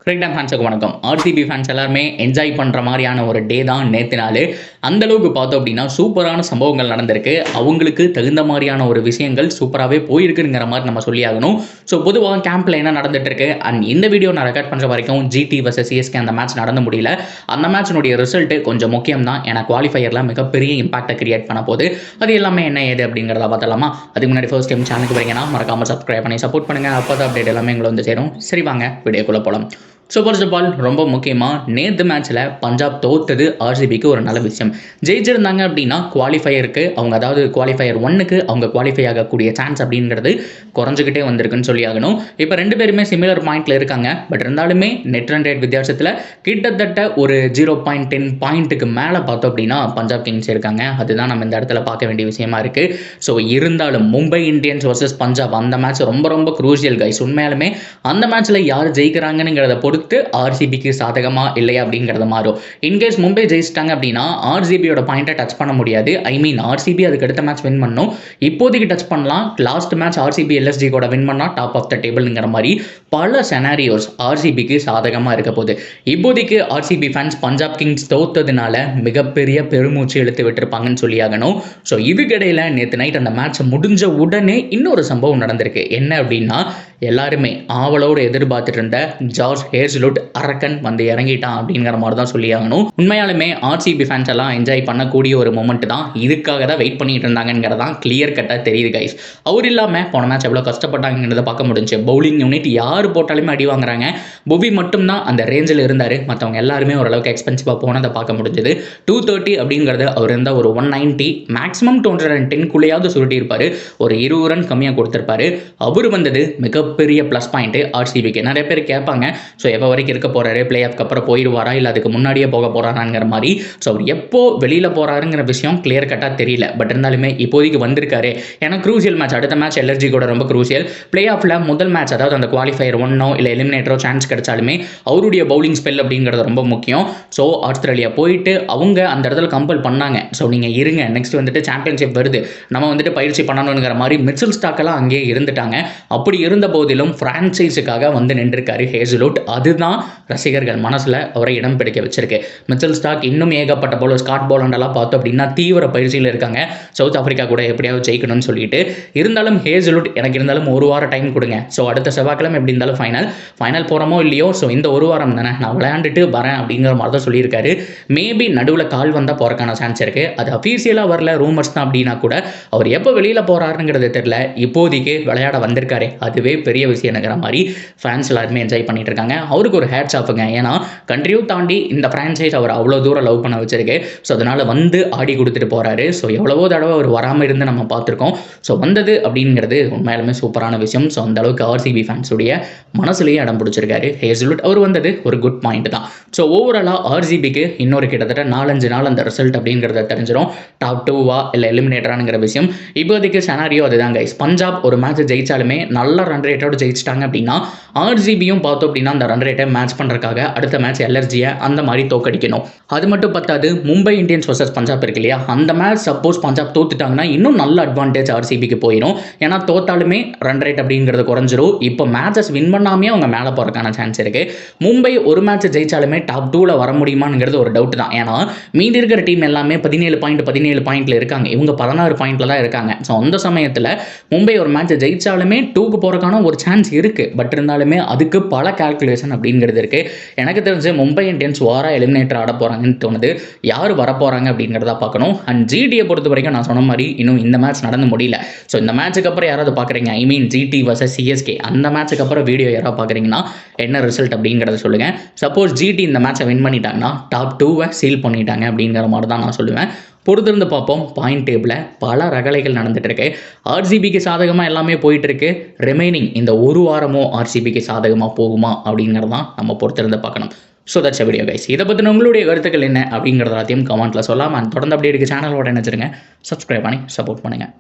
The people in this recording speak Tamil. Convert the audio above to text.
கிரிக்கெட் ஃபேன்ஸுக்கு வணக்கம். ஆர்சிபி ஃபேன்ஸ் எல்லாருமே என்ஜாய் பண்ணுற மாதிரியான ஒரு டே தான் நேற்று நாள். அந்தளவுக்கு பார்த்தோம் அப்படின்னா சூப்பரான சம்பவங்கள் நடந்திருக்கு. அவங்களுக்கு தகுந்த மாதிரியான ஒரு விஷயங்கள் சூப்பராகவே போயிருக்குங்கிற மாதிரி நம்ம சொல்லி ஆகணும். ஸோ பொதுவாக கேம்பில் என்ன நடந்துட்டு இருக்கு அண்ட் இந்த வீடியோ நான் ரெக்கார்ட் பண்ணுற வரைக்கும் ஜிடி வர்சஸ் சிஎஸ்கே அந்த மேட்ச் நடந்து முடியல. அந்த மேட்சினுடைய ரிசல்ட் கொஞ்சம் முக்கியம் தான். ஏன்னா குவாலிஃபயரில் மிகப்பெரிய இம்பாக்டை கிரியேட் பண்ண போது அது எல்லாமே என்ன ஏது அப்படிங்கிறத பார்த்தலாமா. அதுக்கு முன்னாடி ஃபர்ஸ்ட் டைம் சேனலுக்கு வரீங்கன்னா மறக்காமல் சப்ஸ்கிரைப் பண்ணி சப்போர்ட் பண்ணுங்கள். அப்போ தான் அப்டேட் எல்லாமே எங்களை வந்து சேரும். சரி வாங்க வீடியோக்குள்ளே போகலாம். ஸோ ஃபர்ஸ்ட் ஆஃப் ஆல் ரொம்ப முக்கியமாக நேற்று மேட்ச்சில் பஞ்சாப் தோத்தது ஆர்சிபிக்கு ஒரு நல்ல விஷயம். ஜெயிச்சிருந்தாங்க அப்படின்னா குவாலிஃபயருக்கு அவங்க அதாவது குவாலிஃபயர் 1க்கு அவங்க குவாலிஃபை ஆகக்கூடிய சான்ஸ் அப்படிங்கிறது குறைஞ்சிக்கிட்டே வந்திருக்குன்னு சொல்லி ஆகணும். இப்போ ரெண்டு பேருமே சிமிலர் பாயிண்டில் இருக்காங்க. பட் இருந்தாலுமே நெட் ரன் ரேட் வித்தியாசத்தில் கிட்டத்தட்ட ஒரு 0.10 பாயிண்ட்டுக்கு மேலே பார்த்தோம் அப்படின்னா பஞ்சாப் கிங்ஸ் இருக்காங்க. அதுதான் நம்ம இந்த இடத்துல பார்க்க வேண்டிய விஷயமா இருக்குது. ஸோ இருந்தாலும் மும்பை இந்தியன்ஸ் வர்சஸ் பஞ்சாப் அந்த மேட்ச் ரொம்ப ரொம்ப குரூசியல் கைஸ். உண்மையாலுமே அந்த மேட்ச்சில் யார் ஜெயிக்கிறாங்கங்கிறத பொறுத்து ஆர்சிபிக்கு சாதகமா இல்லையா அப்படிங்கிறது மாறும். இன்கேஸ் மும்பை ஜெயிச்சிட்டாங்க அப்படின்னா ஆர்சிபியோட பாயிண்டை டச் பண்ண முடியாது. ஐ மீன் ஆர்சிபி அதுக்கு அடுத்த மேட்ச் வின் பண்ணணும். இப்போதைக்கு டச் பண்ணலாம். லாஸ்ட் மேட்ச் ஆர்சிபி எல்எஸ்ஜி கூட வின் பண்ணா டாப் ஆஃப் த டேபிள்ங்கிற மாதிரி பல செனாரியோஸ் ஆர்சிபிக்கு சாதகமாக இருக்க போகுது. இப்போதைக்கு ஆர்சிபி ஃபேன்ஸ் பஞ்சாப் கிங்ஸ் தோத்ததுனால மிகப்பெரிய பெருமூச்சு இழுத்து விட்டுருப்பாங்கன்னு சொல்லி ஆகணும். ஸோ இதுக்கிடையில் நேற்று நைட் அந்த மேட்ச் முடிஞ்ச உடனே இன்னொரு சம்பவம் நடந்திருக்கு. என்ன அப்படின்னா எல்லாருமே ஆவலோடு எதிர்பார்த்துட்டு இருந்த ஜார்ஜ் ஹேசல்வுட் அரக்கன் வந்து இறங்கிட்டான் அப்படிங்கிற மாதிரி தான் சொல்லி ஆகணும். உண்மையாலுமே ஆர்சிபி ஃபேன்ஸ் எல்லாம் என்ஜாய் பண்ணக்கூடிய ஒரு மொமெண்ட் தான். இதுக்காக தான் வெயிட் பண்ணிட்டு இருந்தாங்கிறதான் கிளியர் கட்டாக தெரியுது கைஸ். அவர் இல்லாமல் போன மேட்ச் எவ்வளோ கஷ்டப்பட்டாங்கிறத பார்க்க முடிஞ்சு. பவுலிங் யூனிட் யார் போட்டாலுமே அடி வாங்குறாங்க. புவி மட்டும்தான் அந்த ரேஞ்சில் இருந்தார். மற்றவங்க எல்லாருமே ஓரளவுக்கு எக்ஸ்பென்சிவாக போனதை பார்க்க முடிஞ்சது. 230 அப்படிங்கிறது அவர் இருந்தால் ஒரு 190 மேக்ஸிமம் 210 சுருட்டி இருப்பார். ஒரு 20 ரன் கம்மியாக கொடுத்துருப்பாரு. அவர் வந்தது மிகப்பெரிய ப்ளஸ் பாயிண்ட் ஆர்சிபிக்கு. நிறைய பேர் கேட்பாங்க ஸோ எப்போ வரைக்கும் இருக்க போகிறாரு, பிளே ஆஃப்க்கு அப்புறம் போயிடுவாரா இல்லை அதுக்கு முன்னாடியே போக போகிறாராங்கிற மாதிரி. ஸோ அவர் எப்போ வெளியில் போகிறாருங்கிற விஷயம் கிளியர் கட்டாக தெரியல. பட் இருந்தாலுமே இப்போதைக்கு வந்திருக்காரு. ஏன்னா க்ரூசியல் மேட்ச் அடுத்த மேட்ச் எல்எஸ்ஜி கூட ரொம்ப க்ரூசியல். பிளே ஆஃபில் முதல் மேட்ச் அதாவது அந்த குவாலிஃபயர் 1 இல்லை எலிமினேட்டரோ சான்ஸ் கிடைச்சாலுமே அவருடைய பவுலிங் ஸ்பெல் அப்படிங்கிறது ரொம்ப முக்கியம். ஸோ ஆஸ்திரேலியா போயிட்டு அவங்க அந்த இடத்துல கம்பல் பண்ணாங்க. ஸோ நீங்கள் இருங்க, நெக்ஸ்ட் வந்துட்டு சாம்பியன்ஷிப் வருது, நம்ம வந்துட்டு பயிற்சி பண்ணணுங்கிற மாதிரி மிச்சல் ஸ்டாக்கெல்லாம் அங்கேயே இருந்துட்டாங்க. அப்படி இருந்த போதிலும் பிரான்சைஸுக்காக வந்து நின்றுருக்காரு ஹேசல்வுட். அதுதான் ரசிகர்கள் மனசில் அவரை இடம் பிடிக்க வச்சிருக்கு. மிச்சல் ஸ்டாக் இன்னும் ஏகப்பட்ட பவுலர் ஸ்காட் போலண்டெல்லாம் பார்த்தோம் அப்படின்னா தீவிர பயிற்சியில் இருக்காங்க. சவுத் ஆஃப்ரிக்கா கூட எப்படியாவது ஜெயிக்கணும்னு சொல்லிட்டு. இருந்தாலும் ஹேசல்வுட் எனக்கு இருந்தாலும் ஒரு வாரம் டைம் கொடுங்க. ஸோ அடுத்த செவ்வாய்க்கிழமை எப்படி இருந்தாலும் ஃபைனல் போகிறோமோ இல்லையோ ஸோ இந்த ஒரு வாரம் தானே நான் விளையாண்டுட்டு வரேன் அப்படிங்கிற மாதிரி தான் சொல்லியிருக்காரு. மேபி நடுவில் கால் வந்தால் போகிறக்கான சான்ஸ் இருக்குது. அது அஃபீஷியலாக வரல, ரூமர்ஸ் தான் அப்படின்னா கூட அவர் எப்போ வெளியில் போகிறாருங்கிறது தெரியல. இப்போதைக்கு விளையாட வந்திருக்காரு. அதுவே பெரிய விஷயம்ங்கிற மாதிரி ஃபேன்ஸ் எல்லாருமே என்ஜாய் பண்ணிட்டு இருக்காங்க. அவருக்கு ஒரு ஹேட்ஸ் ஆஃபுங்க. ஏன்னா கண்ட்ரியும் தாண்டி இந்த ஃப்ரான்ச்சைஸ் அவர் அவ்வளோ தூரம் லவ் பண்ண வச்சிருக்கு. ஸோ அதனால் வந்து ஆடி கொடுத்துட்டு போகிறாரு. ஸோ எவ்வளவோ தடவை அவர் வராமல் இருந்து நம்ம பார்த்துருக்கோம். ஸோ வந்தது அப்படிங்கிறது உண்மையாலுமே சூப்பரான விஷயம். ஸோ அந்த அளவுக்கு ஆர்சிபி ஃபேன்ஸுடைய மனசுலேயே இடம் பிடிச்சிருக்காரு ஹேசல்வுட். அவர் வந்தது ஒரு குட் பாயிண்ட் தான். ஸோ ஓவராலாக ஆர்சிபிக்கு இன்னொரு கிட்டத்தட்ட 4-5 நாள் அந்த ரிசல்ட் அப்படிங்கிறத தெரிஞ்சிடும். டாப் 2வா இல்லை எலிமினேட்டரானுங்கிற விஷயம். இப்போதைக்கு செனாரியோ அதுதான் கைஸ். பஞ்சாப் ஒரு மேட்ச் ஜெயிச்சாலுமே நல்ல ரன் ரேட்டோடு ஜெயிச்சிட்டாங்க அப்படின்னா ஆர்சிபியும் பார்த்தோம் அப்படின்னா அந்த ரன் ரேட்டை மேட்ச் பண்ணுறதுக்காக அடுத்த மேட்ச் எல்எஸ்ஜியை அந்த மாதிரி தோக்கடிக்கணும். அது மட்டும் பத்தாது, மும்பை இந்தியன்ஸ் வர்சஸ் பஞ்சாப் இருக்கு இல்லையா, அந்த மேட்ச் சப்போஸ் பஞ்சாப் தோத்துட்டாங்கன்னா இன்னும் நல்ல அட்வான்டேஜ் ஆர்சிபிக்கு போயிடும். ஏன்னா தோத்தாலுமே ரன் ரேட் அப்படிங்கிறது குறைஞ்சிரும். இப்போ மேட்சஸ் வின் பண்ணாமே அவங்க மேலே போகிறதுக்கான சான்ஸ் இருக்குது. மும்பை ஒரு மேட்ச் ஜெயிச்சாலுமே டாப் 2ல வர முடியுமாங்கிறது ஒரு டவுட் தான். ஏன்னா மீதி இருக்கிற டீம் எல்லாமே 17 பாயிண்ட்ல இருக்காங்க. இவங்க 16 பாயிண்ட்ல தான் இருக்காங்க. ஸோ அந்த சமயத்தில் மும்பை ஒரு மேட்ச் ஜெயிச்சாலுமே 2க்கு போகிறதுக்கான ஒரு சான்ஸ் இருக்குது. பட் இருந்தாலுமே அதுக்கு பல கால்குலேஷன் அப்படிங்கிறது இருக்குது. எனக்கு தெரிஞ்சு மும்பை இந்தியன்ஸ் வாரா எலிமினேட்டர் ஆட போகிறாங்கன்னு தோணுது. யார் வரப்போகிறாங்க அப்படிங்கிறத பார்க்கணும். அண்ட் ஜிடியை பொறுத்த வரைக்கும் நான் சொன்ன மாதிரி இன்னும் இந்த மேட்ச் நடந்து முடியல. ஸோ இந்த மேட்சுக்கு அப்புறம் யாராவது பார்க்குறீங்க, ஐ மீன் ஜிடி வர்சஸ் சிஎஸ்கே அந்த மேட்சுக்கு அப்புறம் வீடியோ யாராவது பார்க்குறீங்கன்னா என்ன ரிசல்ட் அப்படிங்கிறத சொல்லுங்கள். சப்போஸ் ஜிடி இந்த மேட்சை வின் பண்ணிட்டாங்கன்னா டாப் 2வை சீல் பண்ணிட்டாங்க அப்படிங்கிற மாதிரி தான் நான் சொல்லுவேன். பொறுத்திருந்து பார்ப்போம். பாயிண்ட் டேபிளில் பல ரகலைகள் நடந்துட்டு இருக்கு. ஆர்சிபிக்கு சாதகமாக எல்லாமே போயிட்டு இருக்கு. ரிமைனிங் இந்த ஒரு வாரமும் ஆர்சிபிக்கு சாதகமாக போகுமா அப்படிங்கிறதான் நம்ம பொறுத்திருந்து பார்க்கணும். So that's video guys. இதை பற்றின உங்களுடைய கருத்துக்கள் என்ன அப்படிங்கிறத எல்லாத்தையும் கமெண்ட்டில் சொல்லாமல் தொடர்ந்து அப்படி இருக்க சேனலோட நினச்சிருங்க. சப்ஸ்கிரைப் பண்ணி சப்போர்ட் பண்ணுங்கள்.